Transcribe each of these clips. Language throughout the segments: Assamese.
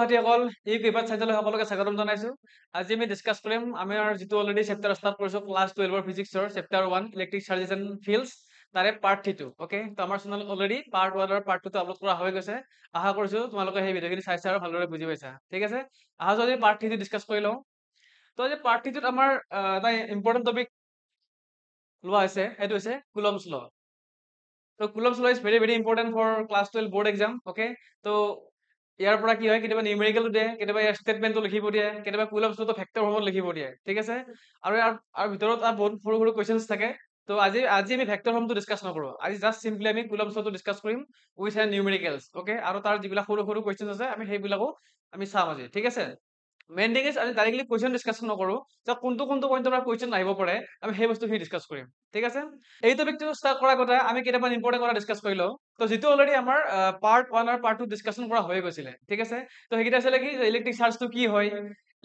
ছাত্ৰ-ছাত্ৰীসকল এই পেপাৰ চাইবলৈ সকলোকে স্বাগতম জনাইছো। আজি আমি ডিছকাছ কৰিম আমাৰ যিটো অলৰেডি চেপ্টাৰ ষ্টাৰ্ট কৰিছো ক্লাছ 12 ফিজিক্সৰ chapter 1 electric charges and fields তাৰে পাৰ্ট 3 ওকে তো আমাৰ চেনেলত অলৰেডি পাৰ্ট 1 আৰু পাৰ্ট 2 টো আপলোড কৰা হৈ গৈছে। আশা কৰিছো তোমালোকে সেই ভিডিঅ'খিনি চাইছা আৰু ভালদৰে বুজি পাইছা। ঠিক আছে, আহা যদি পাৰ্ট 3 টো ডিছকাছ কৰি লওঁ। তো আজি পাৰ্ট 3 টোত আমাৰ এটা ইম্পৰ্টেণ্ট টপিক লোৱা হৈছে, সেইটো হৈছে কুলম্বছ ল। তো Coulomb's law is very very important for class 12 board exam. Okay, তো ইয়াৰ পৰা কি হয়, কেতিয়াবা নিউমেৰিকেলো দিয়ে, কেতিয়াবা ইয়াৰ ষ্টেটমেণ্টটো লিখিব দিয়ে, কেতিয়াবা কুলম্বছ লটো ভেক্টৰ ফৰ্মত লিখিব দিয়ে। ঠিক আছে, আৰু ইয়াৰ ভিতৰত বহুত সৰু সৰু কুৱেশ্যনছ থাকে। তো আজি আমি ভেক্টৰ ফৰ্মটো ডিছকাছ নকৰোঁ, আজি জাষ্ট চিম্পলি আমি কুলম্বছ লটো ডিছকাছ কৰিম উইথ এ নিউমেৰিকেলছ। ওকে, আৰু তাৰ যিবিলাক সৰু সৰু কুৱেশ্যনছ আছে আমি সেইবিলাকো আমি চাম আজি। ঠিক আছে, মেইন থিং ইজ আমি ডাইৰেক্টলি কুৱেশ্যন ডিছকাছ নকৰোঁ, যে কোনটো পইণ্টৰ পৰা কুৱেশ্যন আহিব পাৰে আমি সেই বস্তুখিনি ডিছকাছ কৰিম। ঠিক আছে, এই টপিকটো ষ্টাৰ্ট কৰাৰ আগতে আমি কেইটামান ইম্পৰ্টেণ্ট কথা ডিছকাছ কৰি লওঁ। তো যিটো অলৰেডি আমাৰ পাৰ্ট 1 আৰু পাৰ্ট 2 ডিছকাছন কৰা হৈ গৈছিলে। ঠিক আছে, তো সেইকেইটা আছিলে কি, ইলেক্ট্ৰিক চাৰ্জটো কি হয়,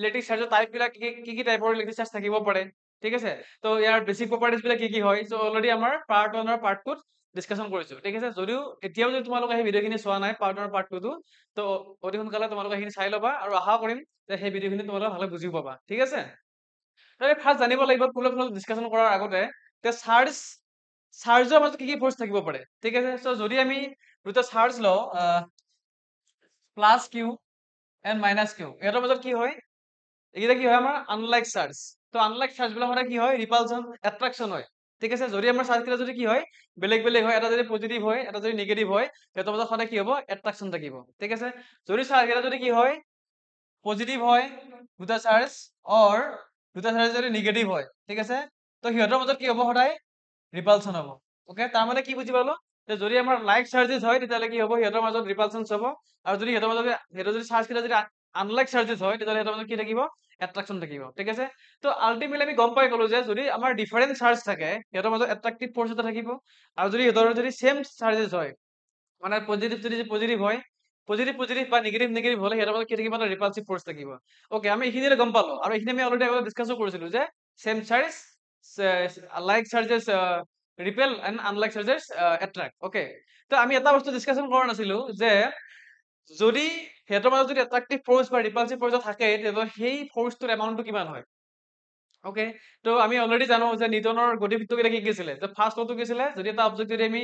ইলেক্ট্ৰিক চাৰ্জৰ টাইপবিলাক কি টাইপৰ ইলেক্ট্ৰিক চাৰ্জ থাকিব পাৰে। ঠিক আছে, তো ইয়াৰ বেছিক প্ৰপাৰ্টিজ বিলাক কি হয়, চ' অলৰেডি আমাৰ পাৰ্ট 1 আৰু পাৰ্ট 2 ডিছকাছন কৰিছো। ঠিক আছে, যদিও এতিয়াও যদি তোমালোকে সেই ভিডিঅ'খিনি চোৱা নাই পাৰ্ট 1 আৰু পাৰ্ট 2 টো, তো অতি সোনকালে তোমালোকে সেইখিনি চাই ল'বা আৰু আশা কৰিম যে সেই ভিডিঅ'খিনি তোমালোকে ভালকৈ বুজিও পাবা। ঠিক আছে, ফাৰ্ষ্ট জানিব লাগিব কুলম্বছ ল ডিছকাছন কৰাৰ আগতে যে চাৰ্জৰ মাজত কি ফৰ্চ থাকিব পাৰে। ঠিক আছে, চ' যদি আমি দুটা চাৰ্জ লওঁ plus q and minus q, ইহঁতৰ মাজত কি হয়, এইকেইটা কি হয় আমাৰ আনলাইক চাৰ্জ। তো আনলাইক চাৰ্জবিলাক সদায় কি হয়, ৰিপালচন এট্ৰাকচন হয়। ঠিক আছে, যদি আমাৰ চাৰ্জকেইটা যদি কি হয় বেলেগ বেলেগ হয়, এটা যদি পজিটিভ হয় এটা যদি নিগেটিভ হয়, সিহঁতৰ মাজত সদায় কি হ'ব, এট্ৰাকচন থাকিব। ঠিক আছে, যদি চাৰ্জকেইটা যদি কি হয় পজিটিভ হয় দুটা চাৰ্জ, অৰ দুটা চাৰ্জ যদি নিগেটিভ হয়, ঠিক আছে, তো সিহঁতৰ মাজত কি হ'ব, সদায় ৰিপালচন হ'ব। ওকে, তাৰ মানে কি বুজি পালো, যে যদি আমাৰ লাইক চাৰ্জেছ হয় তেতিয়াহ'লে কি হ'ব, সিহঁতৰ মাজত ৰিপালচন হ'ব, আৰু যদি সিহঁতৰ যদি চাৰ্জ কেইটা যদি আনলাইক চাৰ্জেছ হয় তেতিয়াহ'লে সিহঁতৰ মাজত কি থাকিব, এট্ৰাকচন থাকিব। ঠিক আছে, তো আল্টিমেটলি আমি গম পাই গ'লো যে যদি আমাৰ ডিফাৰেণ্ট চাৰ্জ থাকে সিহঁতৰ মাজত এট্ৰাকটিভ ফৰ্চ এটা থাকিব, আৰু যদি সিহঁতৰ যদি ছেম চাৰ্জেছ হয়, মানে পজিটিভ যদি পজিটিভ হয়, পজিটিভ বা নিগেটিভ হ'লে সিহঁতৰ মাজত কি থাকিব, এটা ৰিপালচিভ ফৰ্চ থাকিব। ওকে, আমি এইখিনিৰে গম পালো, আৰু এইখিনি আমি অলৰেডি আগতে ডিছকাছো কৰিছিলো যে same charge like charges repel and unlike charges attract. Okay, তো আমি এটা বস্তু ডিছকাছন কৰা নাছিলো যে যদি সিহঁতৰ মাজত যদি এট্ৰাকটিভ ফৰ্চ বা ৰিপালচিভ ফৰ্চ থাকে তেতিয়াহ'লে সেই ফৰ্চটোৰ এমাউণ্টটো কিমান হয়। ওকে, তো আমি অলৰেডি জানো যে নিউটনৰ গতিবিদ্যা কি আছিলে, যে ফাৰ্ষ্ট লটো কি আছিলে, যদি এটা অবজেক্ট যদি আমি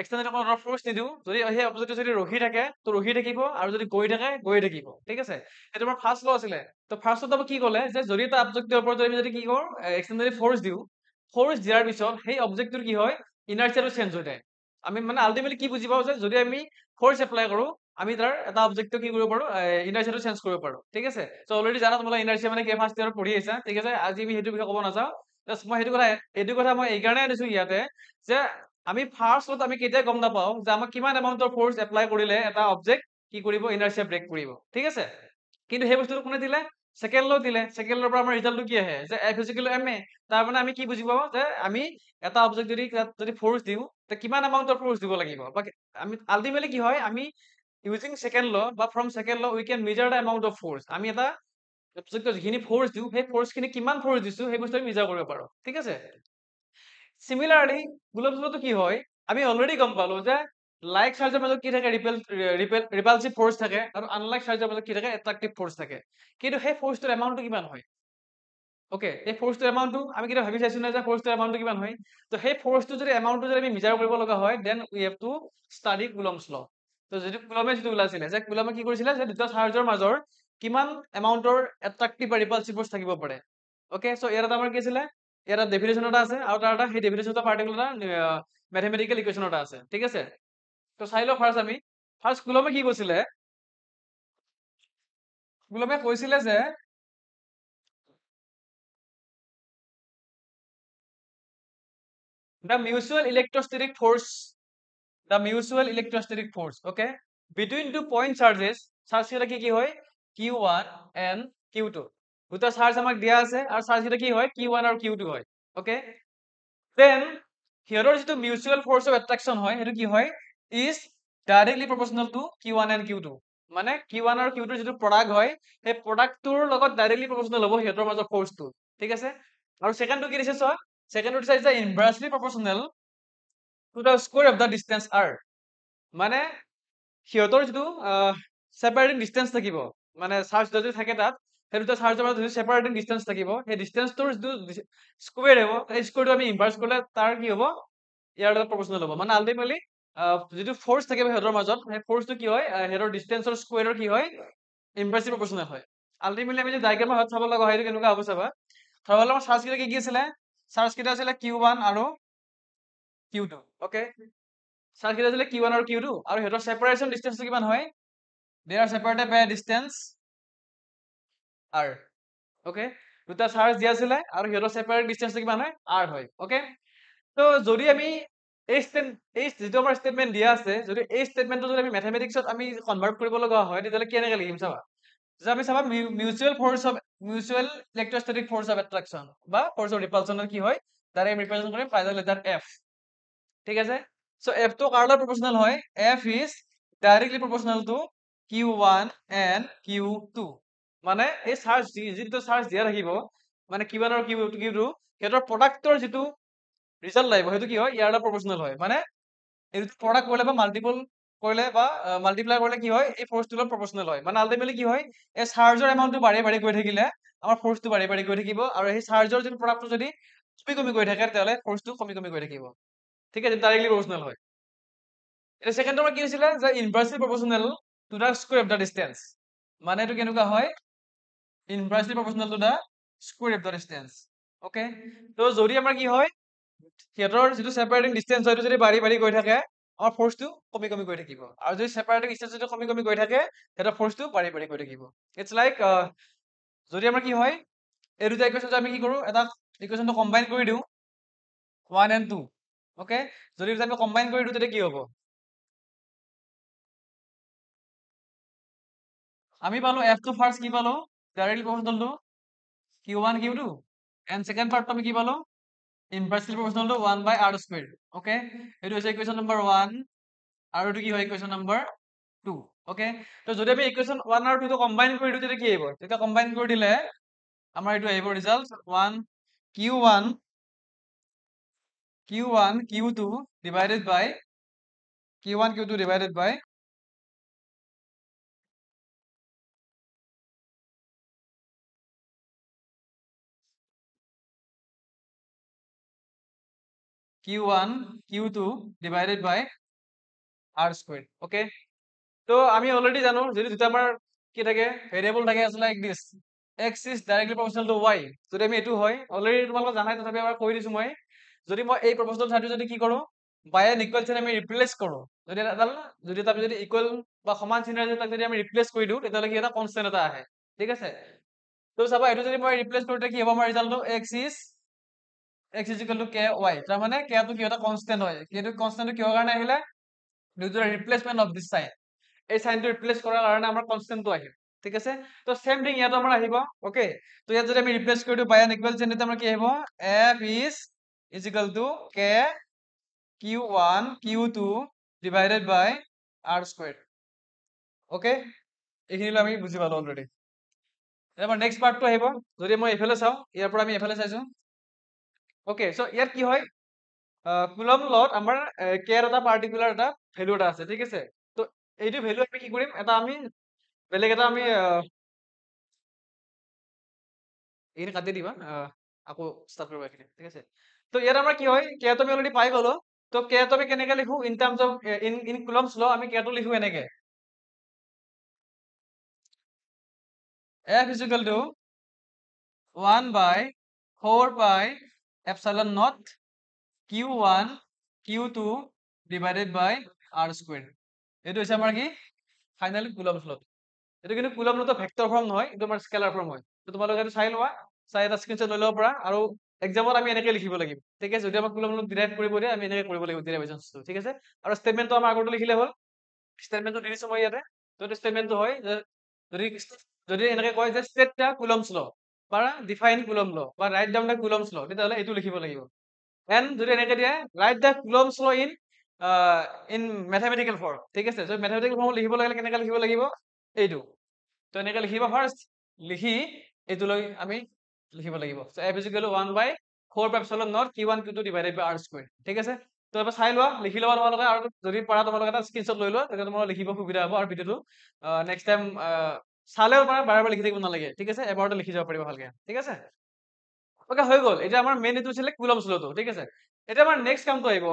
এক্সটেন্ডেড কোনো ফৰ্চ নিদিওঁ, যদি সেই অবজেক্টটো যদি ৰখি থাকে তো ৰখি থাকিব, আৰু যদি গৈ থাকে গৈ থাকিব। ঠিক আছে, সেইটো আমাৰ ফাৰ্ষ্ট ল আছিলে। তো ফাৰ্ষ্ট লটো কি ক'লে, যে যদি এটা অবজেক্টৰ ওপৰত আমি যদি কি কৰো এক্সটেন্ডেড ফৰ্চ দিওঁ, ফৰ্চ দিয়াৰ পিছত সেই অবজেক্টটোৰ কি হয়, ইনাৰ্চিয়াটো চেঞ্জ হৈ যায়। আমি মানে আল্টিমেটলি কি বুজি পাওঁ, যে যদি আমি ফৰ্চ এপ্লাই কৰো আমি তাৰ এটা অবজেক্টটো কি কৰিব পাৰো, ইনাৰ্চিয়াটো চেঞ্জ কৰিব পাৰো। ঠিক আছে, চ' অলৰেডি জানা তোমালোকে ইনাৰ্চিয়া মানে কি, ফাৰ্ষ্ট ইয়াৰত পঢ়ি আহিছা। ঠিক আছে, আজি আমি সেইটো বিষয়ে ক'ব নাযাওঁ, জাষ্ট মই এইটো কথা মই এইকাৰণে আনিছো ইয়াতে, যে আমি ফাৰ্ষ্টত আমি কেতিয়া গম নাপাওঁ যে আমাক কিমান এমাউণ্টৰ ফৰ্চ এপ্লাই কৰিলে এটা অবজেক্ট কি কৰিব, ইনাৰ্চিয়া ব্ৰেক কৰিব। ঠিক আছে, কিন্তু সেই বস্তুটো কোনে দিলে, ছেকেণ্ড ল দিলে। ছেকেণ্ড লৰ পৰা আমাৰ ৰিজাল্টটো কি আহে, যে F is equal to M A. তাৰ মানে আমি কি বুজি পাওঁ, যে আমি এটা অবজেক্ট যদি ফৰ্চ দিওঁ তে কিমান এমাউণ্টৰ ফৰ্চ দিব লাগিব, বা আমি আল্টিমেটলি কি হয়, আমি ইউজিং ছেকেণ্ড ল বা from second law we can measure the amount of force. আমি এটা অবজেক্টত যিখিনি ফৰ্চ দিওঁ সেই ফৰ্চখিনি কিমান ফৰ্চ দিছো সেই বস্তু আমি মেজাৰ কৰিব পাৰো। ঠিক আছে, চিমিলাৰলি কুলম্বছ লটো কি হয়, আমি অলৰেডি গম পালো যে লাইক চাৰ্জৰ মাজত কি থাকে, ৰিপালচিভ ফৰ্চ থাকে, আৰু আনলাইক চাৰ্জৰ মাজত কি থাকে, এট্ৰাকটিভ ফৰ্চ থাকে। কিন্তু সেই ফৰ্চটোৰ এমাউণ্টটো কিমান হয়। ওকে, এই ফৰ্চটোৰ এমাউণ্টটো আমি কেতিয়া ভাবি চাইছো নে, যে ফৰ্চটোৰ এমাউণ্টটো কিমান হয়। তো সেই ফৰ্চটো যদি এমাউণ্টটো যদি আমি মেজাৰ কৰিব লগা হয়, then we have to study Coulomb's law. তো যিটো কুলমে যিটো ওলাইছিলে, যে কুলমে কি কৰিছিলে, যে দুটা চাৰ্জৰ মাজৰ কিমান এমাউণ্টৰ এট্ৰাকটিভ বা ৰিপালচিভ ফৰ্চ থাকিব পাৰে। ওকে, চ' ইয়াত আমাৰ কি আছিলে, ইয়াত ডেফিনেশ্যন এটা আছে, আৰু তাৰ সেই ডেফিনেশ্যন এটা পাৰ্টিকুলাৰ মেথমেটিকেল ইকুৱেশ্যন এটা আছে। ঠিক আছে, তো চাই লওঁ ফাৰ্ষ্ট কুলমে কি কৈছিলে, কুলমে কৈছিলে যে the mutual electrostatic force, okay, between two point charges, charge কেইটা কি হয়, Q1 and Q2, দুটা চাৰ্জ আমাক দিয়া আছে, আৰু চাৰ্জ কেইটা কি হয়, Q1 আৰু Q2 হয়। okay, then সিহঁতৰ যিটো মিউচুৱেল ফৰ্চ অফ এট্ৰাকচন হয় সেইটো কি হয়, is directly proportional to Q1 and Q2, মানে Q1 আৰু Q2 যিটো প্ৰডাক্ট হয় সেই প্ৰডাক্টটোৰ লগত ডাইৰেক্টলি প্ৰপৰ্চনেল হ'ব সিহঁতৰ মাজৰ ফৰ্চটো। ঠিক আছে, আৰু ছেকেণ্ডটো কি দিছে, চোৱা ছেকেণ্ডটো দিছে inversely proportional to the square of the distance r, মানে সিহঁতৰ যিটো চেপাৰেটিং ডিষ্টেন্স থাকিব মানে চাৰ্জ যদি থাকে তাত সেই দুটা চাৰ্জৰ মাজত যদি ছেপাৰেটিং ডিষ্টেন্স থাকিব সেই ডিষ্টেন্সটোৰ যিটো স্কুৱেৰ হ'ব সেই স্কুৱেৰটো আমি ইনভাৰ্চ কৰিলে তাৰ কি হ'ব ইয়াৰ লগত প্ৰপৰ্চনেল হ'ব মানে আল্টিমেটলি যিটো ফ'ৰ্চ থাকিব সিহঁতৰ মাজত সেই ফ'ৰ্চটো কি হয় সিহঁতৰ ডিষ্টেন্সৰ স্কুৱেৰৰ কি হয় ইনভাৰ্চলি প্ৰপৰ্চনেল হয় আল্টিমেটলি আমি যদি ডাইগ্ৰামৰ হাত চাব লগা হয় সেইটো কেনেকুৱা হ'ব চাবা ধৰা হলে আমাৰ চাৰ্জ কেইটা কি আছিলে চাৰ্জ কেইটা আছিলে Q1 আৰু Q2 অ'কে চাৰ্জ কেইটা আছিলে Q1 আৰু Q2 আৰু সিহঁতৰ ছেপাৰেশ্যন ডিষ্টেন্সটো কিমান হয় they are separated by a distance r okay দুটা চাৰ্জ দিয়া আছিলে আৰু সিহঁতৰ ছেপাৰেট ডিষ্টেন্সটো কিমান হয় r হয় okay তো যদি আমি এই যিটো আমাৰ ষ্টেটমেন্ট দিয়া আছে যদি এই ষ্টেটমেন্টটো যদি আমি মেথমেটিক্সত আমি কনভাৰ্ট কৰিব লগা হয় তেতিয়াহ'লে কেনেকৈ লিখিম চাবা যে আমি চাবা মিউচুৱেল ইলেক্ট্ৰষ্টেটিক ফ'ৰ্চ অফ এট্ৰাকচন বা ফ'ৰ্চ অফ ৰিপালচনৰ কি হয় তাৰে আমি ৰিপ্ৰেজেন্ট কৰিম বাই দ্য লেটাৰ f ঠিক আছে সো f টো কাৰ লগত প্ৰপৰ্চনেল হয় f is directly proportional to Q1 and Q2 মানে এই চাৰ্জ যিটো চাৰ্জ দিয়া থাকিব মানে Q1 আৰু Q2 সিহঁতৰ প্ৰডাক্টৰ যিটো ৰিজাল্ট লাগিব সেইটো কি হয় ইয়াৰ লগত প্ৰপৰ্চনেল হয় মানে এইটো প্ৰডাক্ট কৰিলে বা মাল্টিপল কৰিলে বা মাল্টিপ্লাই কৰিলে কি হয় এই ফ'ৰ্চটোৰ লগত প্ৰপৰ্চনেল হয় মানে আল্টিমেটলি কি হয় এই চাৰ্জৰ এমাউণ্টটো বাঢ়ি বাঢ়ি গৈ থাকিলে আমাৰ ফ'ৰ্চটো বাঢ়ি বাঢ়ি গৈ থাকিব আৰু সেই চাৰ্জৰ যিটো প্ৰডাক্টটো যদি কমি কমি গৈ থাকে তেতিয়াহ'লে ফ'ৰ্চটো কমি কমি গৈ থাকিব ঠিক আছে ডাইৰেক্টলি প্ৰপৰ্চনেল হয় এতিয়া সেকেন্ড নম্বৰ কি হৈছিলে যে inversely proportional to the square of the distance মানে এইটো কেনেকুৱা হয় inversely proportional to the square of the distance okay তো যদি আমাৰ কি হয় সিহঁতৰ যিটো ছেপাৰেটিং ডিষ্টেন্স হয় সেইটো যদি বাঢ়ি বাঢ়ি গৈ থাকে আমাৰ ফ'ৰ্চটো কমি কমি গৈ থাকিব আৰু যদি ছেপাৰেটিং ডিষ্টেন্স যদি কমি কমি গৈ থাকে সিহঁতৰ ফ'ৰ্চটো বাঢ়ি বাঢ়ি গৈ থাকিব ইটছ লাইক যদি আমাৰ কি হয় এই দুটা ইকুৱেশ্যন আমি কি কৰোঁ এটা ইকুৱেশ্যনটো কম্বাইন কৰি দিওঁ 1 and 2 ওকে যদি আমি কম্বাইন কৰি দিওঁ তেতিয়া কি হ'ব আমি পালো f টো ফার্স্ট কি পালো directly proportional to Q1 Q2 and second part আমি কি পালো inversely proportional to 1 by r square okay এটো হইছে ইকুয়েশন নাম্বার 1 আৰু এটো কি হয় ইকুয়েশন নাম্বাৰ 2 ওকে তো যদি আমি ইকুয়েশন 1 আৰু 2 টো কম্বাইন কৰি দিও তেতিয়া কি আহিব তেতিয়া কম্বাইন কৰি দিলে আমাৰ এটো আহিব result 1 Q1 Q2 divided by Q1 Q2 divided by Q1 Q2 divided by r squared okay তো আমি অলরেডি জানো যদি দুটা আমাৰ কি থাকে ভেৰিয়েবল থাকে আছে like this x is directly proportional to y যদি আমি এটো হয় অলরেডি তোমালোকে জানাই তথাপি এবাৰ কৈ দিছো মই যদি মই এই প্ৰপোজেল চাৰ্টটো যদি কি কৰো বাই এন ইকুৱেল চিন আমি ৰিপ্লেস কৰো যদি এডাল যদি তাক যদি ইকুৱেল বা সমান চিন আছে তাক যদি আমি ৰিপ্লেস কৰি দিও তেতিয়াহ'লে কি এটা কনস্ট্যান্ট এটা আহে ঠিক আছে তো চাবা এটো যদি মই ৰিপ্লেস কৰোতে কি হ'ব আমাৰ ৰিজাল্টটো x is equal to ky তাৰ মানে k টো কি এটা কনস্ট্যান্ট হয় কিন্তু কনস্ট্যান্টটো কিহৰ কাৰণে আহিলে due to the replacement of this sign এই সাইনটো ৰিপ্লেস কৰাৰ কাৰণে আমাৰ কনস্ট্যান্টটো আহিল ঠিক আছে তো সেম থিং ইয়াতো আমাৰ আহিব ওকে তো ইয়াত যদি আমি ৰিপ্লেস কৰি দিও বাই এন ইকুৱেল চিন তেতিয়া আমাৰ কি আহিব f is equal to k q1 q2 divided by r squared okay এইখিনি আমি বুজি পালো অলৰেডি এবাৰ নেক্সট পাৰ্টটো আহিব যদি মই এফালে চাও ইয়াৰ পৰা আমি এফালে চাইছো ওকে সো ইয়াত কি হয় কুলম লট আমাৰ কে এটা পাৰ্টিকুলাৰ এটা ভ্যালু এটা আছে ঠিক আছে তো এইটো ভ্যালু আমি কি কৰিম এটা আমি বেলেগ এটা আমি এইখিনি কাটি দিবা আকৌ স্টাৰ্ট কৰিব এখানে ঠিক আছে তো ইয়াত আমাৰ কি হয় কে টো আমি অলৰেডি পাই গলো তো কে টো আমি কেনেকৈ লিখো in terms of in Coulomb's law আমি কে টো লিখো এনেকে f is equal to 1 by 4 pi epsilon naught q1 q2 divided by r squared এইটো হৈছে আমাৰ কি ফাইনালি কুলমস ল এইটো কিন্তু কুলম লটো ভেক্টৰ ফৰ্ম নহয় এইটো আমাৰ স্কেলাৰ ফৰ্ম হয় তো তোমালোকে এইটো চাই লোৱা চাই এটা স্ক্ৰীনশ্বট লৈ ল'ব পাৰা আৰু এক্সামত আমি এনেকৈ লিখিব লাগিব ঠিক আছে যদি আমাক কুলম লট ডিৰাইভ কৰিব দিয়ে আমি এনেকৈ কৰিব লাগিব ডিৰাইভেশনটো ঠিক আছে আৰু ষ্টেটমেন্টটো আমাৰ আগতে লিখিলে হ'ল ষ্টেটমেন্টটো দি দিছো মই ইয়াতে তো এইটো ষ্টেটমেন্টটো হয় যে যদি যদি এনেকৈ কয় যে ষ্টেট দা কুলমস ল বা ডিফাইন কুলম ল বা ৰাইট ডাউন দা কুলমস ল তেতিয়াহ'লে এইটো লিখিব লাগিব এণ্ড যদি এনেকৈ দিয়ে write the Coulomb's law in mathematical form ঠিক আছে যদি মেথমেটিকেল ফৰ্ম লিখিব লাগিলে কেনেকৈ লিখিব লাগিব এইটো তো এনেকৈ লিখিবা ফাৰ্ষ্ট লিখি এইটোলৈ আমি লিখিব লাগিব so f is equal to 1 by 4 pi epsilon naught q1 q2 divided by r square ঠিক আছে তো এবাৰ চাই লোৱা লিখি ল'বা তোমালোকে আৰু যদি পাৰা তোমালোকে এটা স্ক্ৰীনশ্বট লৈ লোৱা তেতিয়া তোমালোকে লিখিব সুবিধা হ'ব আৰু ভিডিঅ'টো নেক্সট টাইম চালেও পাৰে বাৰে বাৰে লিখি থাকিব নালাগে, ঠিক আছে, এবাৰতে লিখি যাব পাৰিব ভালকে, ঠিক আছে। ওকে, হৈ গ'ল। এতিয়া আমাৰ মেইন এইটো আছিলে কুলম্বছ লটো, ঠিক আছে। এতিয়া আমাৰ নেক্সট কামটো আহিব,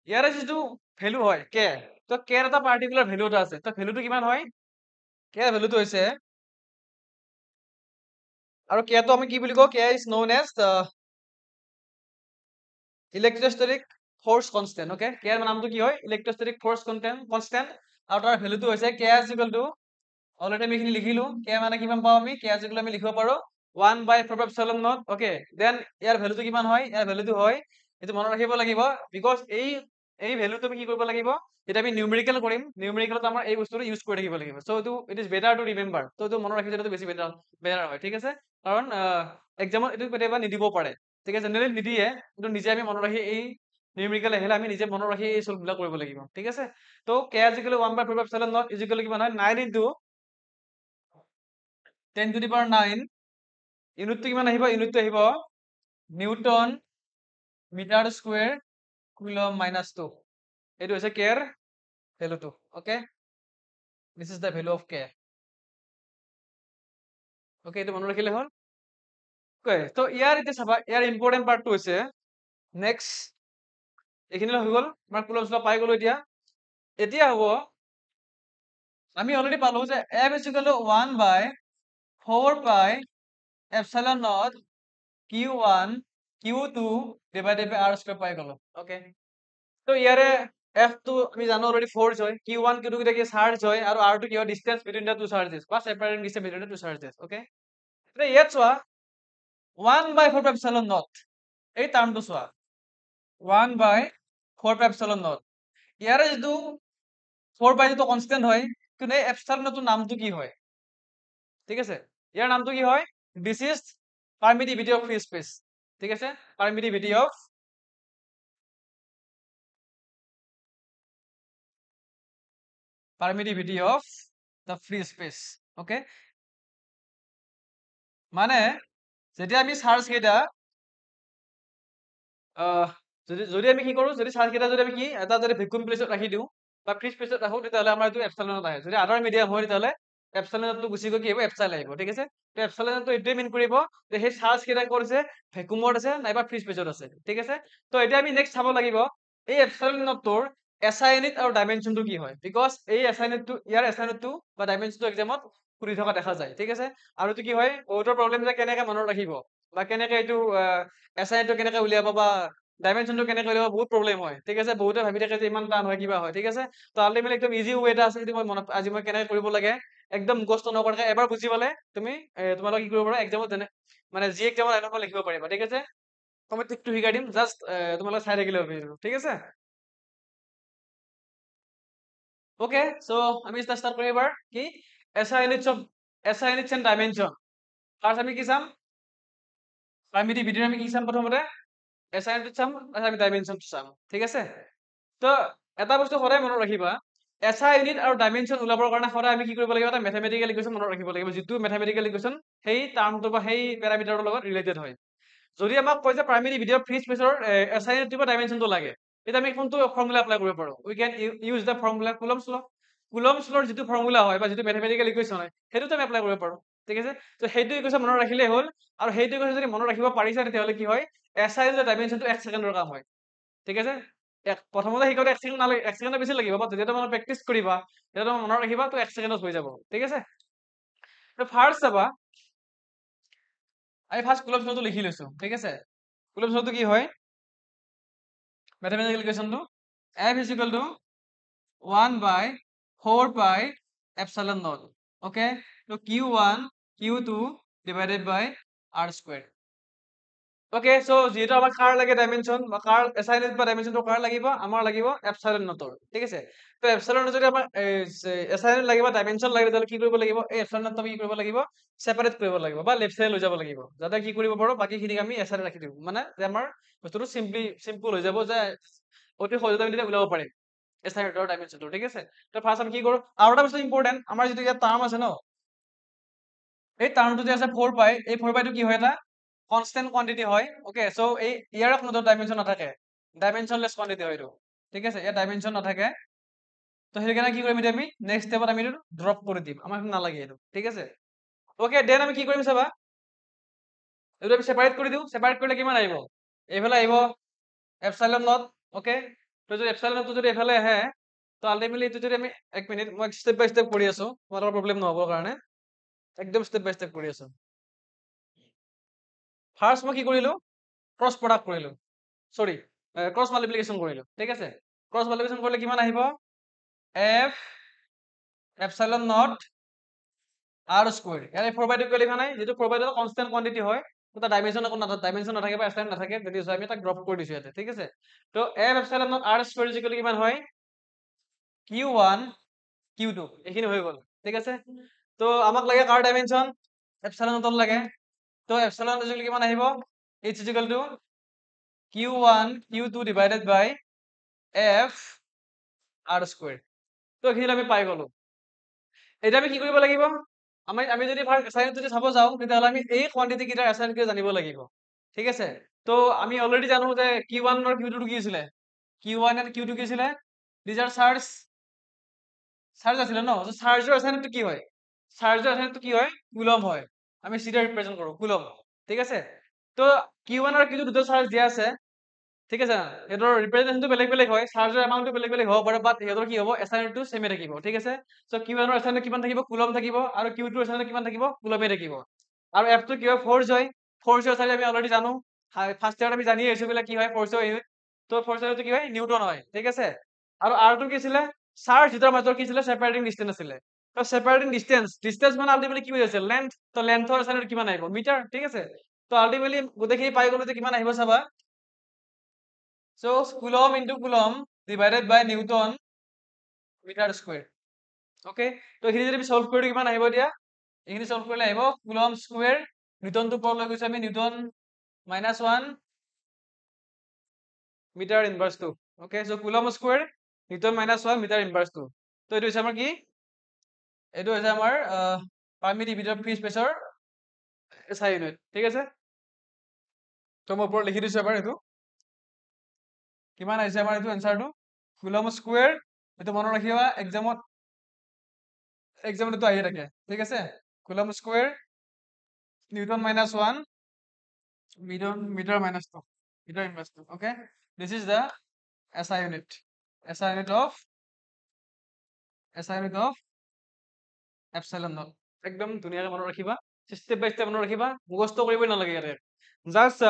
ইয়াৰে যিটো ভেলু হয় কে, তো কেৰ এটা পাৰ্টিকুলাৰ ভেলু এটা আছে, তো ভেলুটো কিমান হয়, কে ভেলুটো হৈছে, আৰু কেটো আমি কি বুলি কওঁ, K is known as electrostatic force constant, okay, কেৰ নামটো কি হয়, ইলেক্ট্ৰষ্টেটিক ফ'ৰ্চ কনষ্টেণ্ট, আৰু তাৰ ভেলুটো হৈছে কে ইজ ইকুৱেল টু, অলৰেডি আমি এইখিনি লিখিলো, কে মানে কিমান পাওঁ আমি, কে ইজ ইকুৱেল টু আমি লিখিব পাৰো 1/4π0, ওকে, দেন ইয়াৰ ভেলুটো কিমান হয়, ইয়াৰ ভেলুটো হয়, এইটো মনত ৰাখিব লাগিব, বিকজ এই ভেলুটো আমি কি কৰিব লাগিব, যেতিয়া আমি নিউমেৰিকেল কৰিম, নিউমেৰিকেলত আমাৰ এই বস্তুটো ইউজ কৰি থাকিব লাগিব, চ' এইটো it is better to remember, ত' এইটো মনত ৰাখি যোৱাটো বেছি বেটাৰ হয়, ঠিক আছে, কাৰণ এক্সামত এইটো কেতিয়াবা নিদিব পাৰে, ঠিক আছে, জেনেৰেলি নিদিয়ে, কিন্তু নিজে আমি মনত ৰাখি এই নিউমেৰিকেল আহিলে আমি নিজে মনত ৰাখি এই চলবিলাক কৰিব লাগিব, ঠিক আছে। ত' K is equal to 1/4π0 is equal to কিমান হয়, 9 into 10⁹, ইউনিটটো কিমান আহিব, ইউনিটটো আহিব নিউটন মিটাৰ স্কুৱেৰ কুলম -2, এইটো হৈছে কেৰ ভেলুটো, okay, this is the value of K, okay, এইটো মনত ৰাখিলে হ'ল, ওকে। তো ইয়াৰ এতিয়া চাবা, ইয়াৰ ইম্পৰ্টেণ্ট পাৰ্টটো হৈছে নেক্সট, এইখিনি হৈ গ'ল, আমাৰ কুলম্বছ ল পাই গ'লো, এতিয়া হ'ব, আমি অলৰেডি পালো যে F is equal to 1/4πε0 Q1 Q2 divided by R square পাই গ'লো, ওকে। তো ইয়াৰে F টো আমি জানো অলৰেডি ফ'ৰ্চ হয়, Q1 Q2 কেইটা কি চাৰ্জ হয়, আৰু R টো কি হয়, distance between the two charges, বা separating distance between the two charges, okay. এতিয়া ইয়াত চোৱা 1/4πε0, এই টাৰ্মটো চোৱা 1/4πε0, ইয়াৰে যিটো 4 যিটো কনষ্টেন্ট হয়, কিন্তু এই এপচিলনটোৰ নামটো কি হয়, ঠিক আছে, ইয়াৰ নামটো কি হয়, this is permittivity of free space, ঠিক আছে, permittivity of the free space, okay, মানে যেতিয়া আমি চাৰ্জ কেইটা যদি আমি কি কৰো, যদি চাৰ্জ কেইটা যদি আমি কি এটা যদি ভেকুম প্লেচত ৰাখি দিওঁ বা ফ্ৰী স্পেচত ৰাখো, তেতিয়াহ'লে আমাৰ এইটো এপচিলনত আহে, যদি আদাৰ মিডিয়াম হয় তেতিয়াহ'লে এপচিলনটো গুচি গৈ কি আহিব, এপচিল আহিব, ঠিক আছে। তো এপচিলনটো এইটোৱে মিন কৰিব যে সেই চাৰ্জ কেইটা ক'ত আছে, ভেকুমত আছে নাইবা ফ্ৰী স্পেচত আছে, ঠিক আছে। তো এতিয়া আমি নেক্সট চাব লাগিব এই এপচিলনটোৰ এছআই ইউনিট আৰু ডাইমেনশ্যনটো কি হয়, বিকজ এই এছআই ইউনিটটো, ইয়াৰ এছআই ইউনিটটো বা ডাইমেনশ্যনটো এক্সামত সুধি থকা দেখা যায়, ঠিক আছে। আৰু এইটো কি হয়, বহুতৰ প্ৰব্লেম যে কেনেকে মনত ৰাখিব, বা কেনেকে এইটো এছআই ইউনিটটো কেনেকে উলিয়াব, বা ডাইমেনশ্যনটো কেনেকে উলিয়াব, বহুত প্ৰব্লেম হয়, ঠিক আছে, বহুতে ভাবি থাকে যে ইমান টান হয়, কিবা হয়, ঠিক আছে। তো আল্টিমেটলি একদম ইজি ৱে এটা আছে, যদি মই মনত আজি মই কেনেকে কৰিব লাগে, একদম মুখস্থ নকৰাকে এবাৰ বুজি পালে তুমি তোমালোকে কি কৰিব পাৰা, এক্সামত যেনে মানে যি এক্সামত এনেকুৱা লিখিব পাৰিবা, ঠিক আছে। মই ট্ৰিকটো শিকাই দিম, জাষ্ট তোমালোকে চাই থাকিলে হ'ব, ঠিক আছে। ওকে, সো আমি স্টার্ট করি এবার কি SI units and dimension. First আমি কি চাম, পারমিটিভিটির আমি কি চাম, প্রথমতে এসআই ইউনিট চাম, তাৰপিছত আমি ডাইমেনশন চাম, ঠিক আছে। তো এটা বস্তু সদায় মনত ৰাখিবা, এসআই ইউনিট আৰু ডাইমেনশন ওলাবৰ কাৰণে সদায় আমি কি কৰিব লাগিব, এটা মেথমেটিকেল ইকুৱেশ্যন মনত ৰাখিব লাগিব, যিটো মেথমেটিকেল ইকুৱেশ্যন সেই টাৰ্মটো বা সেই পেৰামিটাৰৰ লগত ৰিলেটেড হয়। যদি আমাক কয় যে পাৰমিটিভিটি অফ ফ্ৰী স্পেচৰ এসআই ইউনিট বা ডাইমেনশনটো লাগে, তেতিয়া আমি কোনটো ফৰ্মুলা এপ্লাই কৰিব পাৰো, we can use the formula Coulomb's law. Coulomb's লৰ যিটো ফৰ্মুলা হয় বা যিটো মেথমেটিকেল ইকুৱেশ্যন হয়, সেইটোতো আমি এপ্লাই কৰিব পাৰো, ঠিক আছে। তো সেইটো ইকুৱেশ্যন মনত ৰাখিলেই হ'ল, আৰু সেইটো ইকুৱেশ্যন যদি মনত ৰাখিব পাৰিছা, তেতিয়াহ'লে কি হয়, এসআই ইউনিট ডাইমেনশনটো 1 ছেকেণ্ডৰ কাম হয়, ঠিক আছে। প্ৰথমতে শিকাওঁতে 1 ছেকেণ্ড নালাগে, 1 ছেকেণ্ডৰ বেছি লাগিব, বাট যেতিয়া তুমি প্ৰেক্টিচ কৰিবা, তেতিয়া তুমি মনত ৰাখিবা, তো 1 ছেকেণ্ডত হৈ যাব, ঠিক আছে। তো ফাৰ্ষ্ট চাবা, আমি ফাৰ্ষ্ট কুলম্বছ লটো লিখি লৈছো, ঠিক আছে। কুলম্বছ লটো কি হয়, mathematical equation to F is equal to 1/4πε0, okay, so Q1 Q2 divided by R square, okay, so যেহেতু আমার কার লাগে ডাইমেনশন বা কার অ্যাসাইনমেন্ট বা ডাইমেনশনটো কার লাগিব, আমার লাগিব এপসাইলন নটৰ, ঠিক আছে। তো এপসাইলন যদি আমাৰ অ্যাসাইনমেন্ট লাগিব, ডাইমেনশন লাগিব, তাহলে কি কৰিব লাগিব, এই এপসাইলন নটটো কি কৰিব লাগিব, সেপাৰেট কৰিব লাগিব বা লেফট সাইডে লৈ যাব লাগিব, যাতে কি কৰিব পাৰো বাকিখিনিক আমি এছাইড ৰাখি দিওঁ, মানে যে আমাৰ বস্তুটো সিম্পল হৈ যাব, যে অতি সহজতে আমি উলিয়াব পাৰিম এছাইড আৰু ডাইমেনশনটো, ঠিক আছে। তো ফাৰ্স্ট আমি কি কৰো, আৰু এটা বস্তু ইম্পৰ্টেন্ট, আমাৰ যিটো ইয়াত টাৰ্ম আছে ন, এই টাৰ্মটো যে আছে 4π, এই 4π টো কি হয়, এটা কনস্ট্যান্ট কোয়ান্টিটি হয়, ওকে। সো এই ইয়াৰ কোনো ডাইমেনশন নাথাকে, ডাইমেনশনলেস কোয়ান্টিটি হয় এইটো, ঠিক আছে, ইয়াৰ ডাইমেনশন নাথাকে, তো সেইকাৰণে কি কৰিম এতিয়া আমি নেক্সট ষ্টেপত আমি এইটো ড্ৰপ কৰি দিম, আমাক নালাগে এইটো, ঠিক আছে। ওকে, দেন আমি কি কৰিম চাবা, এইটো আমি ছেপাৰেট কৰি দিওঁ। ছেপাৰেট কৰিলে কিমান আহিব, এইফালে আহিব এপচাইলন নট। ওকে, তো যদি এপচাইলন নটটো যদি এইফালে আহে, তো আল্টিমেটলি এইটো যদি আমি, এক মিনিট মই ষ্টেপ বাই ষ্টেপ কৰি আছো তোমালোকৰ প্ৰব্লেম নহ'বৰ কাৰণে, একদম ষ্টেপ বাই ষ্টেপ কৰি আছো। ফাৰ্ষ্ট মই কি কৰিলো, ক্ৰছ প্ৰডাক্ট কৰিলো, চৰি ক্ৰছ মাল্টিপ্লিকেশ্যন কৰিলো, ঠিক আছে। ক্ৰছ মাল্টিপ্লিকেশ্যন কৰিলে কিমান আহিব, F epsilon not R square. ইয়াৰে 4/2 কিয় লিখা নাই, যিটো 4/2 কনষ্টেন্ট কোৱান্টিটি হয়, তো তাৰ ডাইমেনশ্যন একো নাথাকে, ডাইমেনশ্যন নাথাকে বা এছাইন নাথাকে, যদি আমি তাক ড্ৰপ কৰি দিছো ইয়াতে, ঠিক আছে। তো F epsilon not R square equal কিমান হয়, Q1 Q2, এইখিনি হৈ গ'ল, ঠিক আছে। তো আমাক লাগে কাৰ ডাইমেনশ্যন, এপচাইলন নটৰ লাগে। তো এপচাইলন নট ইকুৱেল কিমান আহিব, h equal to Q1 Q2 divided by f r square. তো এইখিনি আমি পাই গ'লো। এতিয়া আমি কি কৰিব লাগিব, আমি যদি ফাৰ্ষ্ট এছাইনমেণ্ট যদি চাব যাওঁ, তেতিয়াহ'লে আমি এই কোৱান্টিটি কেইটাৰ এছাইনমেণ্ট কেইটা জানিব লাগিব, ঠিক আছে। তো আমি অলৰেডি জানো যে Q1 আৰু Q2 কি আছিলে, Q1 and Q2 কি আছিলে, দিজ আৰ চাৰ্জ আছিলে ন। চাৰ্জৰ এছাইনমেণ্টটো কি হয়, চাৰ্জৰ এছাইনমেণ্টটো কি হয়, কুলম হয়। আমি চিধা ৰিপ্ৰেজেন্ট কৰো কুলম, ঠিক আছে। তো Q1 আৰু Q2 দুটা চাৰ্জ দিয়া আছে, ঠিক আছে। সিহঁতৰ ৰিপ্ৰেজেন্টেশনটো বেলেগ বেলেগ হয়, চাৰ্জৰ এমাউণ্টটো বেলেগ বেলেগ হ'ব পাৰে, বাট সিহঁতৰ কি হ'ব, এছাইনমেণ্টটো ছেমে থাকিব, ঠিক আছে। চ' Q1 ৰ এছাইনমেণ্ট কিমান থাকিব, কুলম থাকিব, আৰু Q2 ৰ এছাইনমেণ্ট কিমান থাকিব, কুলমে থাকিব। আৰু F টো কি হয়, ফ'ৰ্চ হয়। ফ'ৰ্চৰ এছাইনমেণ্ট আমি অলৰেডি জানো, ফাৰ্ষ্ট ইয়াৰত আমি জানি আহিছো বোলে কি হয় ফ'ৰ্চৰ ইউনিট। তো ফ'ৰ্চৰ কি হয়, নিউটন হয়, ঠিক আছে। আৰু R টো কি আছিলে, চাৰ্জ দুটাৰ মাজৰ কি আছিলে, ছেপাৰেটিং ডিষ্টেন্স আছিলে। তো ছেপাৰেটিং ডিষ্টেন্স মানে আল্টিমেটলি কি বুজাইছে, লেন্থ। তো লেন্থৰ এছাইনমেণ্ট কিমান আহিব, মিটাৰ, ঠিক আছে। তো আল্টিমেটলি গোটেইখিনি পাই গ'লো যে কিমান আহিব চাবা। So Coulomb into Coulomb divided by Newton meter square. Okay, তো এইখিনি যদি আমি সলভ কৰি কিমান আহিব দিয়া, এইখিনি সলভ কৰিলে আহিব Coulomb square, নিউটন টো ওপৰত লৈ গৈছো আমি, newton -1 metre inverse 2। Okay, so Coulomb square newton -1 metre inverse 2। তো এইটো হৈছে আমাৰ কি, এইটো হৈছে আমাৰ পাৰ মিলিমিটাৰ ফ্ৰী স্পেচৰ SI ইউনিট, ঠিক আছে। তো মই ওপৰত লিখি দিছো এবাৰ, এইটো কিমান আহিছে আমাৰ এইটো এনসাৰটো, Coulomb square, এইটো মনত ৰাখিবা, এক্সামত এইটো আহিয়ে থাকে, ঠিক আছে। Coulomb square newton -1 metre -2 metre inverse 2। okay, this is the SI unit, SI unit of epsilon naught। একদম ধুনীয়াকে মনত ৰাখিবা, ষ্টেপ বাই ষ্টেপ মনত ৰাখিবা, মুখস্থ কৰিবই নালাগে ইয়াতে। জাষ্ট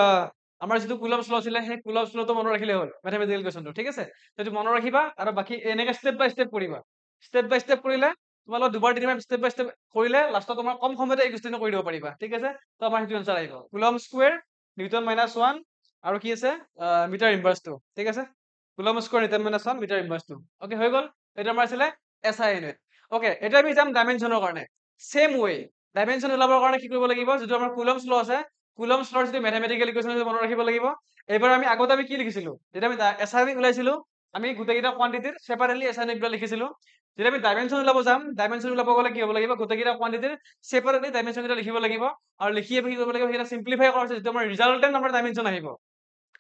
আমাৰ যিটো কুলম্বছ ল আছিলে, সেই কুলম্বছ লটো মনত ৰাখিলে হ'ল, মেথমেটিকেল কুৱেশ্যনটো, ঠিক আছে। সেইটো মনত ৰাখিবা, আৰু বাকী এনেকে ষ্টেপ বাই ষ্টেপ কৰিবা। ষ্টেপ বাই ষ্টেপ কৰিলে তোমালোক দুবাৰ তিনিবাৰ ষ্টেপ বাই ষ্টেপ কৰিলে লাষ্টত তোমাৰ কম সময়তে এই কুৱেশ্যনটো কৰি দিব পাৰিবা, ঠিক আছে। তো আমাৰ সেইটো এনসাৰ আহিব, কুলম্ব স্কুৱেৰ নিউটন -1 আৰু কি আছে, মিটাৰ ইনভাৰ্স 2, ঠিক আছে। Coulomb square newton -1 metre inverse 2। Okay, হৈ গ'ল। এইটো আমাৰ আছিলে SI ইউনিট। ওকে, এতিয়া আমি যাম ডাইমেনশ্যনৰ কাৰণে। সেম ৱে, ডাইমেনশ্যন ওলাবৰ কাৰণে কি কৰিব লাগিব, যিটো আমাৰ কুলম্বছ ল আছে, কুলম্বছ লৰ যিটো মেথমেটিকেল ইকুৱেশ্যন মনত ৰাখিব লাগিব। এইবাৰ আমি আগতে আমি কি লিখিছিলো, যেতিয়া আমি SI ইউনিট ওলাইছিলো, আমি গোটেইকেইটা কোৱান্টিটিৰ ছেপাৰেটলি SI ইউনিট লিখিছিলো। যেতিয়া আমি ডাইমেনশ্যন ওলাব যাম, ডাইমেনশ্যন ওলাব গ'লে কি হ'ব লাগিব, গোটেইকেইটা কোৱান্টিটিৰ ছেপাৰেটলি ডাইমেনশ্যন কেইটা লিখিব লাগিব, আৰু লিখি আমি কি কৰিব লাগিব, সেইকেইটা চিম্পলিফাই কৰাৰ পিছত যিটো আমাৰ ৰিজাল্টেণ্ট আমাৰ ডাইমেনশ্যন আহিব,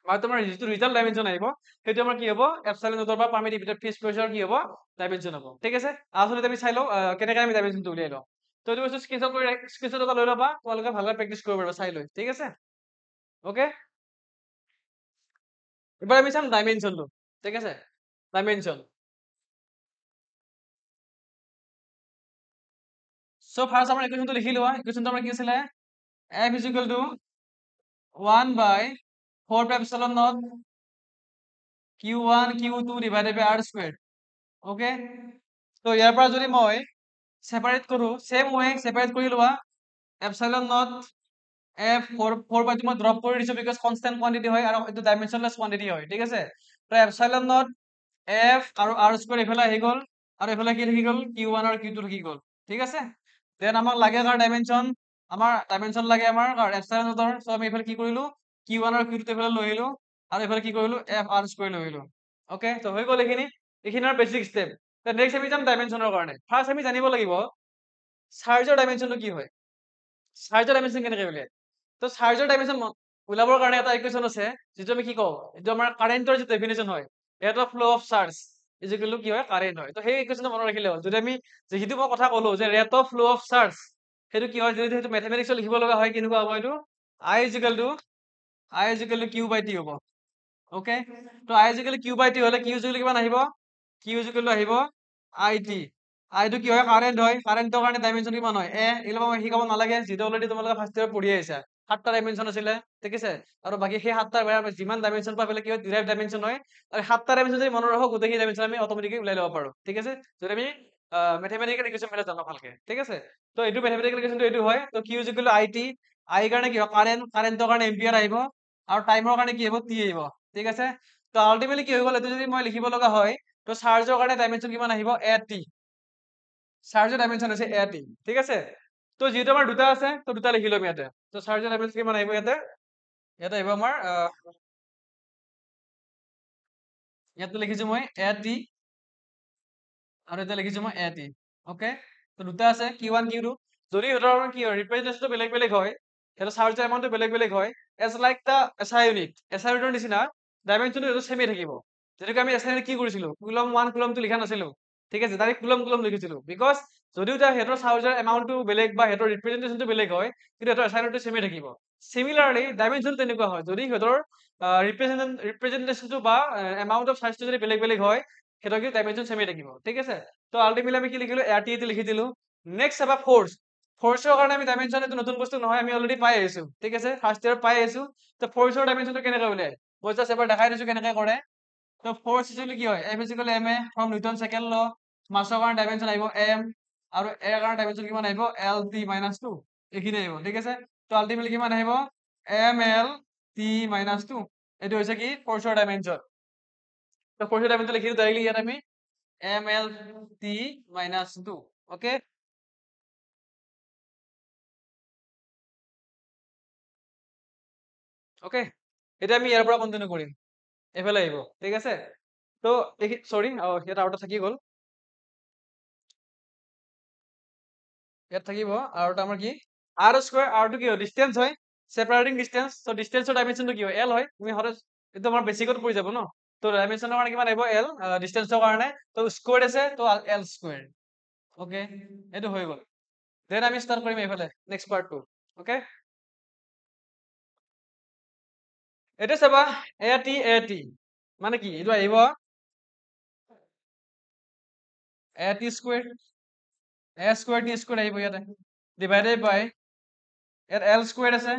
বা তোমাৰ যিটো ৰিজাল্ট ডাইমেনশ্যন আহিব, সেইটো আমাৰ কি হ'ব, এপচাইলন নটৰ পৰা পাৰ মিলিমিটাৰ ফ্ৰী স্পেচৰ কি হ'ব, ডাইমেনশ্যন হ'ব, ঠিক আছে। আচলতে আমি চাই লওঁ কেনেকে আমি ডাইমেনশ্যনটো উলিয়াই লওঁ। তো এইটো বস্তু স্ক্ৰীনশ্বট এটা লৈ ল'বা, তোমালোকে ভালদৰে প্ৰেক্টিচ কৰিব পাৰিবা চাই লৈ, ঠিক আছে। ওকে, এবাৰ আমি চাম ডাইমেনশ্যনটো, ঠিক আছে। ডাইমেনশ্যন, সো ফাৰ্স্ট আমাৰ ইকুৱেশ্যনটো লিখি লোৱা। ইকুৱেশ্যনটো আমাৰ কি আছিলে, f is equal to 1/4 Q1 Q2 divided by R squared। Okay, তো ইয়াৰ পৰা যদি মই সেপাৰেট কৰো, সেম ৱে সেপাৰেট কৰি লোৱা, এপসাইলন নট f 4/2 মই ড্ৰপ কৰি দিছো, বিকজ কনস্ট্যান্ট কোৱান্টিটি হয় আৰু এইটো ডাইমেনশনলেস কোৱান্টিটি হয়, ঠিক আছে। তো এপসাইলন নট f আৰু R স্কয়াৰ এফালে আহি গ'ল, আৰু এফালে কি থাকি গ'ল, Q1 আৰু Q2 থাকি গ'ল, ঠিক আছে। দেন আমাক লাগে কাৰ ডাইমেনশন, আমাৰ ডাইমেনশন লাগে আমাৰ এপসাইলন নটৰ। সো আমি এফালে কি কৰিলো, Q1 আৰু Q2 এফালে লৈ আহিলো, আৰু এফালে কি কৰিলো, f R স্কয়াৰ লৈ আহিলো। ওকে, তো হৈ গ'ল এইখিনি, এইখিনি আমাৰ বেসিক স্টেপ। নেক্সট আমি যাম ডাইমেনশনৰ কাৰণে। ফাৰ্স্ট আমি জানিব লাগিব চাৰ্জৰ ডাইমেনশনটো কি হয়, চাৰ্জৰ ডাইমেনশন কেনেকৈ উলিয়ায়। তো চাৰ্জৰ ডাইমেনশন ওলাবৰ কাৰণে এটা ইকুৱেশ্যন আছে, যিটো আমি কি কওঁ, যিটো আমাৰ কাৰেণ্টৰ যিটো ডেফিনেশ্যন হয়, এটা flow of charge, is equal two কি হয় কাৰেণ্ট হয়। তো সেই ইকুৱেশ্যনটো মনত ৰাখিলে হ'ল। যদি আমি যিটো মই কথা ক'লো যে ৰেট অফ ফ্ল' অফ চাৰ্জ, সেইটো কি হয় যদি সেইটো মেথমেটিক্সত লিখিব লগা হয় কেনেকুৱা হ'ব এইটো I is equal to Q by T হ'ব। ওকে, তো I is equal to Q by T হ'লে কিউ ইজ ইকুৱেল টু কিমান আহিব? কিউ ইজ ইকুৱেল টু আহিব আই টি। আইটো কি হয় কাৰেণ্ট হয়, কাৰেণ্টৰ কাৰণে ডাইমেনশ্যন কিমান হয় এইবিলাক মই শিকাব নালাগে, যিটো অলৰেডি তোমালোকে ফাৰ্ষ্ট ইয়াৰ পঢ়ি আহিছা। 7টা ডাইমেনশ্যন আছিলে, ঠিক আছে, আৰু বাকী সেই 7টাৰ যিমান ডাইমেনশ্যন পাই পেলাই কি হয় ডিৰাইভ ডাইমেনশ্যন হয়, আৰু 7টা ডাইমেনশ্যন যদি মনত ৰাখো গোটেইখিনি ডাইমেনশ্যন আমি অট'মেটিকলি ওলাই ল'ব পাৰো, ঠিক আছে, যদি আমি মেথমেটিকেল ইকুৱেশ্যন বিলাক জানো ভালকে, ঠিক আছে। তো এইটো মেথমেটিকেল ইকুৱেশ্যনটো এইটো হয়। তো Q is equal to I T, I কাৰণে কি হয় কাৰেণ্ট, কাৰেণ্টৰ কাৰণে এম্পিয়াৰ আহিব, আৰু টাইমৰ কাৰণে কি আহিব টি আহিব, ঠিক আছে। তো আল্টিমেটলি কি হৈ গ'ল, এইটো যদি মই লিখিব লগা হয়, তো চাৰ্জৰ কাৰণে ডাইমেনশ্যন কিমান আহিব এ টি, চাৰ্জৰ ডাইমেনশ্যন আছে এ টি, ঠিক আছে। তো যিহেতু আমাৰ দুটা আছে তো দুটা লিখি ল'ম ইয়াতে। তো চাৰ্জৰ ডাইমেনশ্যন কিমান আহিব ইয়াতে, ইয়াতে আহিব আমাৰ ইয়াতে লিখিছো মই এ টি, আৰু এতিয়া লিখিছো মই এ টি। ওকে, তো দুটা আছে কিউ ওৱান কিউ টু। যদি সিহঁতৰ কি হয় ৰিপ্ৰেজেন্টেশনটো বেলেগ বেলেগ হয়, সিহঁতৰ চাৰ্জৰ এমাউণ্টটো বেলেগ বেলেগ হয়, as like the SI unit, SI ইউনিটৰ নিচিনা ডাইমেনশ্যনটো সেইটো চেমে থাকিব। যেনেকৈ আমি এছআই ইউনিট কি কৰিছিলো, কুলম ওৱান কুলমটো লিখা নাছিলো, ঠিক আছে, ডাইৰেক্ট কুলম কুলম লিখিছিলো, বিকজ যদিও সিহঁতৰ চাৰ্জৰ এমাউণ্টটো বেলেগ বা সিহঁতৰ ৰিপ্ৰেজেন্টেশনটো বেলেগ হয়, কিন্তু সিহঁতৰ এছআই ইউনিটটো চেমে থাকিব। চিমিলাৰলি ডাইমেনশ্যন তেনেকুৱা হয়, যদি সিহঁতৰ ৰিপ্ৰেজেন্টেশনটো বা এমাউণ্ট অফ চাৰ্জটো যদি বেলেগ বেলেগ হয়, সিহঁতৰ কিন্তু ডাইমেনশ্যন চেমে থাকিব, ঠিক আছে। তো আল্টিমেটলি আমি কি লিখিলো এ টি লিখি দিলো। নেক্সট চাবা ফ'ৰ্চ, ফ'ৰ্চৰ কাৰণে আমি ডাইমেনশ্যন এইটো নতুন বস্তু নহয়, আমি অলৰেডি পাই আহিছো, ঠিক আছে, ফাৰ্ষ্ট ইয়াৰ পাই আহিছো। তো ফ'ৰ্চৰ ডাইমেনশ্যনটো কেনেকৈ উলিয়াই মই জাষ্ট এবাৰ দেখাই দিছো কেনেকৈ কৰে। তো ফ'ৰ্চ ইকুৱেল কি হয় M is equal M A from Newton second law, মাছৰ কাৰণে ডাইমেনশ্যন আহিব এম, আৰু এৰ কাৰণে ডাইমেনশ্যন কিমান আহিব এল টি মাইনাছ টু, এইখিনি আহিব, ঠিক আছে। তো আল্টিমেটলি কিমান আহিব M L T minus two, এইটো হৈছে কি ফ'ৰ্চৰ ডাইমেনশ্যন। তো ফ'ৰ্চৰ ডাইমেনশ্যন লিখি দিওঁ ডাইৰেক্টলি ইয়াত আমি M L T minus two. Okay, okay, এতিয়া আমি ইয়াৰ পৰা কন্টিনিউ কৰিম, এইফালে আহিব, ঠিক আছে। তো চৰি ইয়াত আৰু এটা থাকি গ'ল, ইয়াত থাকিব আৰু এটা আমাৰ কি আৰ স্কোৱাৰ, আৰটো কি হয় ডিষ্টেন্স হয়, ছেপাৰেটিং ডিষ্টেন্স। তো ডিষ্টেন্সৰ ডাইমেনশ্যনটো কি হয় এল হয়, তুমি সদায় এইটো আমাৰ বেছিকত পৰি যাব ন। তো ডাইমেনশ্যনৰ কাৰণে কিমান আহিব এল, ডিষ্টেন্সৰ কাৰণে তো স্কোৱাৰ্ড আছে তো এল স্কোৱাৰ্ড। ওকে, এইটো হৈ গ'ল। দেন আমি ষ্টাৰ্ট কৰিম এইফালে নেক্সট পাৰ্টটো। ওকে, এতিয়া চাবা এ টি মানে কি, এইটো আহিব এ টি স্কোৱাৰ্ড, এ স্কোৱাৰ্ড টি স্কোৱাৰ্ড আহিব ইয়াতে, ডিভাইডেড বাই ইয়াত এল স্কোৱাৰ্ড আছে,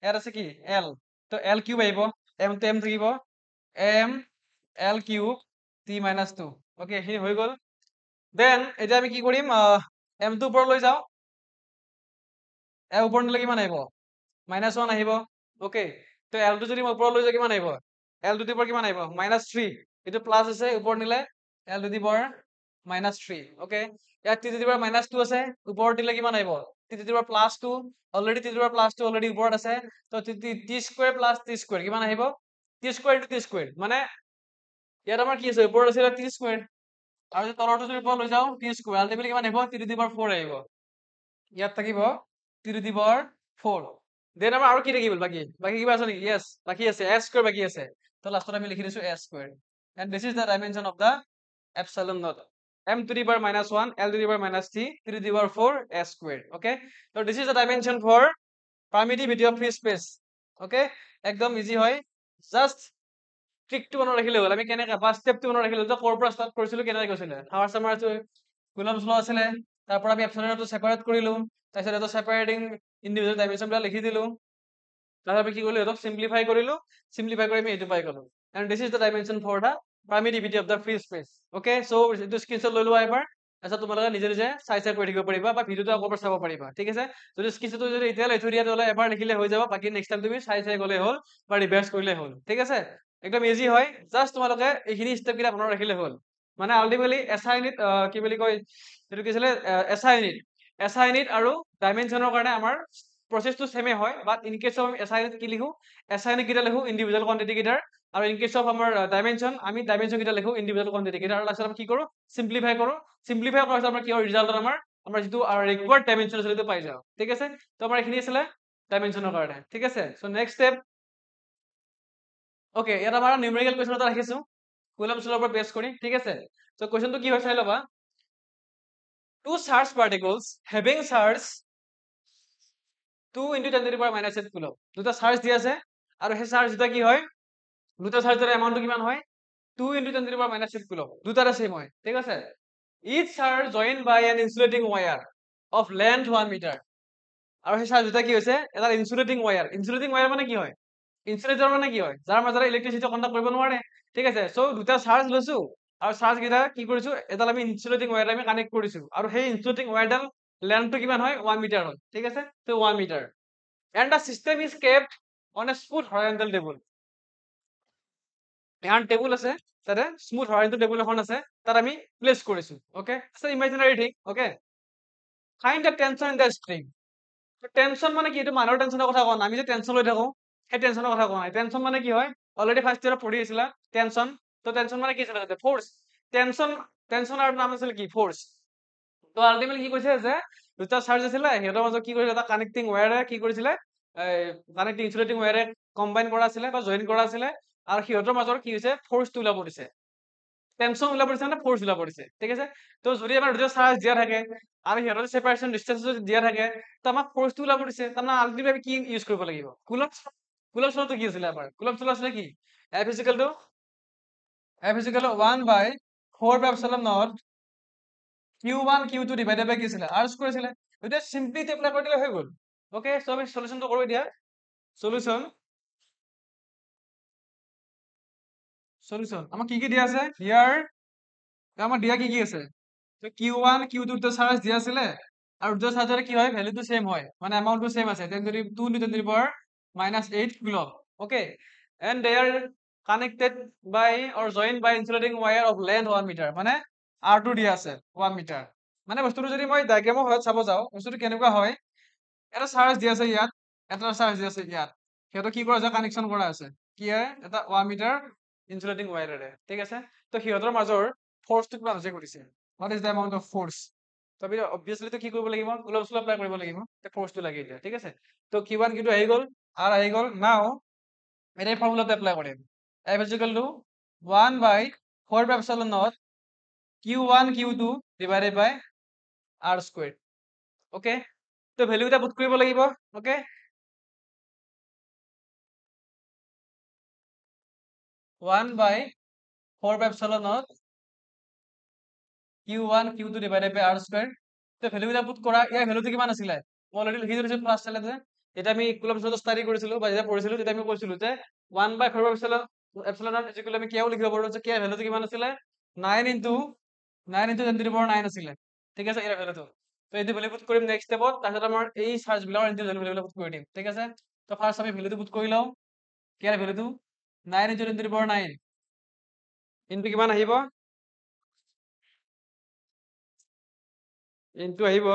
ইয়াত আছে কি এল, তো এল কিউব আহিব, এম টো এম থাকিব, M L cube T minus two. Okay, এইখিনি হৈ গ'ল। দেন এতিয়া আমি কি কৰিম, এম টো ওপৰত লৈ যাওঁ, এম ওপৰত নিলে কিমান আহিব মাইনাছ ওৱান আহিব। অ'কে, তো এল টো যদি মই ওপৰত লৈ যাওঁ কিমান আহিব এল টু দি পাৱাৰ কিমান আহিব মাইনাছ থ্ৰী, এইটো প্লাছ আছে ওপৰত নিলে L to the power minus three. Okay, ইয়াত T to the power minus two আছে, ওপৰত দিলে কিমান আহিব T to the power plus two, already T to the power plus two already ওপৰত আছে, তো T square plus T square কিমান আহিব T square into T square, মানে ইয়াত আমাৰ কি আছে ওপৰত আছিলে টি স্কুৱেৰ, আৰু যদি তলৰটো যদি ওপৰত লৈ যাওঁ টি স্কুৱেৰ, আল্টিমেটলি কিমান আহিব T to the power four আহিব, ইয়াত থাকিব T to the power four. Then আমাৰ আৰু কি থাকিব বাকী, বাকী কিবা আছে নেকি, য়েছ বাকী আছে এছ স্কুৱেৰ বাকী আছে, তো লাষ্টত আমি লিখি দিছো S square, and this is the dimension of the epsilon not m to the power minus 1 l to the power minus 3 3 to the power 4 s squared. Okay, so this is the dimension for permittivity of free space. Okay, একদম ইজি হয়, জাস্ট ট্ৰিকটো মনত ৰাখিলে হ'ল, আমি কেনেকৈ বা ষ্টেপটো মনত ৰাখিলে হ'ল, ক'ৰ পৰা ষ্টাৰ্ট কৰিছিলো কেনেকৈ কৈছিলে ফাৰ্ষ্ট আমাৰ কুলম্বছ ল আছিলে, তাৰ পৰা আমি এপচাইলনটো ছেপাৰেট কৰিলো, তাৰপিছত এটা ছেপাৰেটিং ইণ্ডিভিজুৱেল ডাইমেনশ্যনবিলাক লিখি দিলো, তাৰপিছত আমি কি কৰিলো সিহঁতক চিম্প্লিফাই কৰিলো, চিম্প্লিফাই কৰি আমি এইটো পাই গলো, and this is the dimension for the permittivity of the free space. Okay, so এইটো স্ক্ৰীনশ্বট লৈ লোৱা এবাৰ, তাৰপিছত তোমালোকে নিজে নিজে চাই চাই কৰি থাকিব পাৰিবা বা ভিডিঅ'টো আকৌ চাব পাৰিবা, ঠিক আছে। যদি স্ক্ৰীনশ্বটটো যদি এতিয়া লৈ থৈ দিয়া তেতিয়াহ'লে এবাৰ লিখিলে হৈ যাব, বাকী নেক্সট টাইম তুমি চাই চাই গ'লে হ'ল বা ৰিভাইজ কৰিলে হ'ল, ঠিক আছে। একদম ইজি হয়, জাষ্ট তোমালোকে এইখিনি ষ্টেপ কেইটা মনত ৰাখিলে হ'ল, মানে আল্টিমেটলি এছআই ইউনিট কি বুলি কয় এইটো কি আছিলে এছআই ইউনিট আৰু ডাইমেনশ্যনৰ কাৰণে আমাৰ প্ৰচেছটো ছেমে হয়, but in case of SI unit কি লিখো এছআই ইউনিট কেইটা লিখো ইণ্ডিভিজুৱেল কোৱান্টিটি কেইটাৰ, আৰু ইন কেছ অফ আমাৰ ডাইমেনশ্যন আমি ডাইমেনশ্যন কেইটা লিখো ইণ্ডিভিজুৱেল কোৱান্টিটি কেইটা, আৰু লাষ্টত আমি কি কৰো চিম্প্লিফাই কৰো, চিম্প্লিফাই কৰাৰ পিছত আমাৰ কি হয় ৰিজাল্টত আমাৰ যিটো ৰিকোৱাৰ্ড ডাইমেনশ্যন আছে সেইটো পাই যাওঁ, ঠিক আছে। তো আমাৰ এইখিনি আছিলে ডাইমেনশ্যনৰ কাৰণে, ঠিক আছে। চ' নেক্সট ষ্টেপ, অ'কে, ইয়াত আমাৰ নিউমেৰিকেল কুৱেশ্যন এটা ৰাখিছো, কুলম্বছ লৰ ওপৰত বেছ কৰি, ঠিক আছে? চ' কুৱেশ্যনটো কি হয় চাই ল'বা। Two charged particles having charge 2 into 10 to the power minus 8 coulomb. দুটা চাৰ্জ দি আছে আৰু সেই চাৰ্জ দুটা কি হয়, দুটা চাৰ্জৰ এমাউণ্টটো কিমান হয়, 2 into 10 to the power minus 8 coulomb. দুটাৰে সেম হয়, ঠিক আছে? Each charge joined by an insulating wire of length 1 meter। আৰু সেই চাৰ্জ দুটা কি হৈছে, এটা ইনসুলেটিং ৱায়াৰ। ইনসুলেটিং ৱায়াৰ মানে কি হয়, ইনসুলেটৰ মানে কি হয়, যাৰ মাজেৰে ইলেক্ট্ৰিচিটি কণ্ডাক্ট কৰিব নোৱাৰে, ঠিক আছে? চ' দুটা চাৰ্জ লৈছো আৰু চাৰ্জ কেইটা কি কৰিছো, এডাল আমি ইনসুলেটিং ৱায়াৰ আমি কানেক্ট কৰিছো আৰু সেই ইনসুলেটিং ৱায়াৰডাল লেন্থটো কিমান হয়, 1 মিটাৰ হয়, ঠিক আছে? ত' 1 metre and the system is kept on a smooth horizontal table। এখন টেবুল আছে, তাতে স্মুথ horizontal টেবুল এখন আছে, তাত আমি প্লেচ কৰিছো, okay? Imaginary thing, okay? Find the tension in the string। Tension মানে কি, এইটো মানুহৰ টেনচনৰ কথা কোৱা নাই, আমি যে টেনচন লৈ থাকো সেই টেনচনৰ কথা কোৱা নাই। টেনচন মানে কি হয়, অলৰেডি ফাৰ্ষ্ট ইয়াৰত পঢ়ি আছিলা টেনচন। তো টেনচন মানে কি আছিলে, ফ'ৰ্চ। টেনচন, টেনচনৰ নাম আছিল কি, ফ'ৰ্চ। তো আল্টিমেটলি কি কৈছে যে দুটা চাৰ্জ আছিলে, সিহঁতৰ মাজত কি কৰিছিলে, এটা কানেক্টিং ৱায়াৰে কি কৰিছিলে, কানেক্টিং ইনসুলেটিং ৱায়াৰে কম্বাইন কৰা আছিলে বা জইন কৰা আছিলে আৰু সিহঁতৰ মাজত কি হৈছে, ফ'ৰ্চটো ওলাব দিছে। টেনচন ওলাব দিছে মানে ফ'ৰ্চ ওলাব দিছে, ঠিক আছে? তো যদি আমাৰ দুটা চাৰ্জ দিয়া থাকে আৰু সিহঁতৰ সেপাৰেশ্যন ডিষ্টেন্স যদি দিয়া থাকে, তো আমাক ফ'ৰ্চটো ওলাব দিছে, তাৰমানে আল্টিমেটলি আমি কি ইউজ কৰিব লাগিব, কুলম্বছ। কুলম্বছ লটো কি আছিলে আমাৰ, কুলম্বছ ল আছিলে কি, F is equal to 1/4 Q1 Q2 divided বাই কি আছিলে, R স্কয়াৰ আছিলে। এতিয়া সিম্পলি এপ্লাই কৰি দিলে হৈ গ'ল, ওকে? সো আমি সলিউশনটো কৰি দিয়া। সলিউশন আমাৰ কি কি দিয়া আছে ইয়াৰ, আমাৰ দিয়া কি কি আছে, Q1 Q2 দুটা চাৰ্জ দিয়া আছিলে আৰু দুটা চাৰ্জৰ কি হয়, ভ্যালুটো সেম হয়, মানে এমাউন্টটো সেম আছে, 10 to the 2 into 10 to the power minus 8 coulomb, okay? And they are connected by or joined by insulating wire of length 1 meter। মানে R2 দিয়া আছে 1 মিটাৰ। মানে বস্তুটো যদি মই ডায়াগ্ৰামৰ সহায়ত চাব যাওঁ, বস্তুটো কেনেকুৱা হয়, এটা চাৰ্জ দি আছে ইয়াত, এটা চাৰ্জ দি আছে ইয়াত, সিহঁতক কি কৰা আছে, কানেকশ্যন কৰা আছে, কি হয়, এটা 1 মিটাৰ ইনসুলেটিং ৱায়াৰেৰে, ঠিক আছে? তো সিহঁতৰ মাজৰ ফ'ৰ্চটো কিমান হৈছে কৰিছে, what is the amount of force. তো আমি অবভিয়াছলি কি কৰিব লাগিব, কুলম্বছ ল এপ্লাই কৰিব লাগিব, ফ'ৰ্চটো লাগে এতিয়া, ঠিক আছে? তো Q1 Q2 আহি গ'ল, R আহি গ'ল। নাও এটা ফৰ্মুলাটো এপ্লাই কৰিম, F is equal to 1/4 Q1 Q2 divided by R squared, okay? তো ভ্যালু এটা পুট কৰিব লাগিব, okay? 1/4 Q1 Q2 divided by R squared। তো ভ্যালু এটা পুট কৰা, ইয়াৰ ভ্যালুটো কিমান আছিলে, মই অলৰেডি লিখি দিছো ফাৰ্ষ্ট চাইলেতে, এটা আমি কুলম্বছ ল ষ্টাডি কৰিছিলো বা যেতিয়া পঢ়িছিলো তেতিয়া আমি কৈছিলো যে 1/4 এপচিলন আমি কিয় লিখিব পাৰো, যে কিয়াৰ ভ্যালুটো কিমান আছিলে, 9 into 10 to the power 9 আছিলে, ঠিক আছে? ইয়াৰ ভ্যালুটো, তো এইটো ভ্যালু পুট কৰিম নেক্সট স্টেপত, তাৰপিছত আমাৰ এই চাৰ্জ বিলাকৰ ইণ্ডিভিজুৱেল ভ্যালু পুট কৰি দিম, ঠিক আছে? তো ফাৰ্ষ্ট আমি ভ্যালুটো পুট কৰি লওঁ, কিয়াৰ ভ্যালুটো 9 into 10 to the power 9 into কিমান আহিব, ইনটু আহিব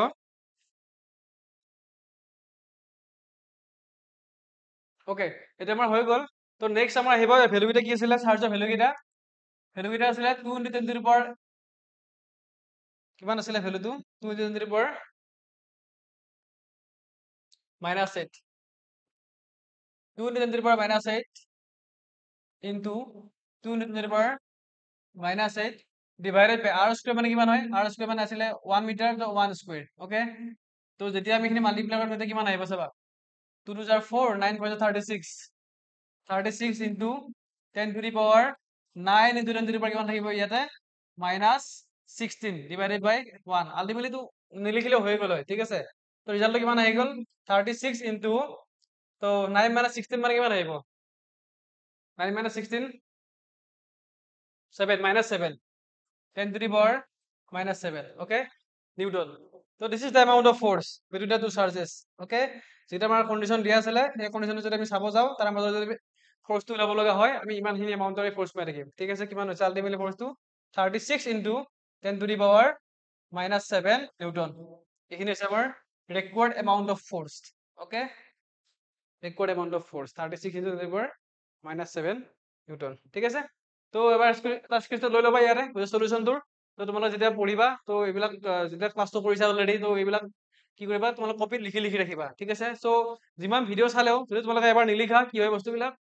ওকে, এটা আমাৰ হৈ গ'ল। তো নেক্সট আমাৰ আহিব ভ্যালু কেইটা কি আছিলে, চাৰ্জৰ ভ্যালু কেইটা আছিলে 2 into 10 to the power কিমান আছিলে ভ্যালুটো, 2 into 10 to the power minus 8, 2 into 10 to the power minus 8 into 2 into 10 to the power minus 8 divided by R square মানে কিমান হয়, R square মানে আছিলে 1 মিটাৰ, তো 1 square, ওকে? তো যেতিয়া আমি এখিনি মাল্টিপ্লাই কৰিম তেতিয়া কিমান আহিব চাবা, 2 2 are 4, 9 4 36, 36 into 10 to the power 9 into 10 to the power কিমান থাকিব ইয়াতে, minus 16 divided by 1। আল্টিমেটলি তো নিলিখিলেও হৈ গ'ল হয়, ঠিক আছে? তো ৰিজাল্টটো কিমান আহি গ'ল, 36 into, তো 9 minus 16 মানে কিমান আহিব, 9 minus 16 7 minus 7, 10 to the power minus 7, okay? Newton। So this is the amount of force between the two charges, okay? যেটা আমাৰ কন্ডিশন দিয়া আছিলে সেই কন্ডিশনটো যদি আমি চাব যাওঁ তাৰ মাজত যদি ফোৰ্সটো ওলাব লগা হয় আমি ইমানখিনি এমাউন্টৰ ফোর্স পাই থাকিম, ঠিক আছে? কিমান হৈছে আল্টিমেটলি ফোর্সটো 36 into 10 to the power minus 7 newton. এইখিনি হৈছে আমাৰ required amount of force, okay? required amount of force 36 into 10 to the power minus 7 Newton, ঠিক আছে? তো এবাৰ এটা স্ক্ৰীনশ্বট লৈ ল'বা ইয়াৰে সলিউশনটোৰ। তো তোমালোকে যেতিয়া পঢ়িবা তো এইবিলাক যেতিয়া ক্লাছটো কৰিছা অলৰেডি, তো এইবিলাক কি কৰিবা, তোমালোকে কপিত লিখি লিখি ৰাখিবা, ঠিক আছে? চ' যিমান ভিডিঅ' চালেও যদি তোমালোকে এবাৰ নিলিখা কি হয় বস্তুবিলাক,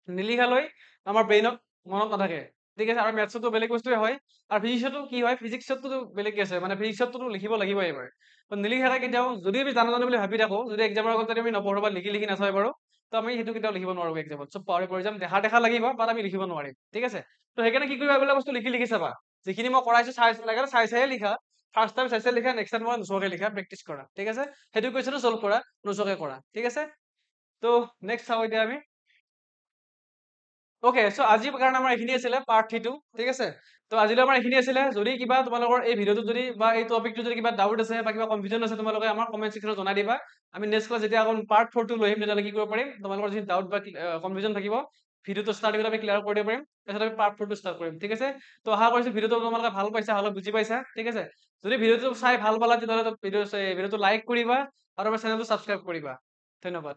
নিলিখালৈ আমাৰ ব্ৰেইনত মনত নাথাকে, ঠিক আছে আৰু মেথছতো বেলেগ বস্তুৱে হয় আৰু ফিজিক্সতো কি হয় ফিজিক্সতো বেলেগ আছে মানে ফিজিক্সতো লিখিব লাগিবই এবাৰ তো নিলিখাকে কেতিয়াও যদি আমি জানো জানো বুলি ভাবি থাকো যদি এক্সামৰ আগত যদি আমি নপঢ়ো বা লিখি নাচাই বাৰু তো আমি সেইটো কেতিয়াও লিখিব নোৱাৰো এক্সামত চব পাহৰি পৰি যাম দেখা লাগিব বাট আমি লিখিব নোৱাৰিম ঠিক আছে তো সেইকাৰণে কি কৰিবা এইবিলাক বস্তু লিখি চাবা যিখিনি মই কৰাইছো লাগে চাই লিখা ফাৰ্ষ্ট টাইম চাই লিখা নেক্সট টাইম মই নোচোৱাকে লিখা প্ৰেক্টিচ কৰা ঠিক আছে সেইটো কুৱেশ্যনটো চল্ভ কৰা নোচোৱাকে কৰা ঠিক আছে তো নেক্সট চাওঁ এতিয়া আমি অকে চ' আজিৰ কাৰণে আমাৰ এইখিনি আছিলে পাৰ্ট 3 ঠিক আছে তো আজিলৈ আমাৰ এইখিনি আছিলে যদি কিবা তোমালোকৰ এই ভিডিঅ'টো যদি বা এই টপিকটো যদি কিবা ডাউট আছে বা কিবা কনফিউজন আছে তোমালোকে আমাৰ কমেণ্ট ছেকশ্যনত জনাই দিবা আমি নেক্সট ক্লাছ যেতিয়া আকৌ পাৰ্ট 4 লৈ আহিম তেতিয়াহ'লে কি কৰিব পাৰিম তোমালোকৰ যদি ডাউট বা কনফিউজন থাকিব ভিডিঅ'টো ষ্টাৰ্ট কৰি আমি ক্লিয়াৰ কৰি দিব পাৰিম তাৰপিছত আমি পাৰ্ট 4 ষ্টাৰ্ট কৰিম ঠিক আছে তো আশা কৰিছো ভিডিঅ'টো তোমালোকে ভাল পাইছা ভালকৈ বুজি পাইছা ঠিক আছে যদি ভিডিঅ'টো চাই ভাল পালা তেতিয়াহ'লে ভিডিঅ'টো লাইক কৰিবা আৰু আমাৰ চেনেলটো ছাবস্ক্ৰাইব কৰিবা ধন্যবাদ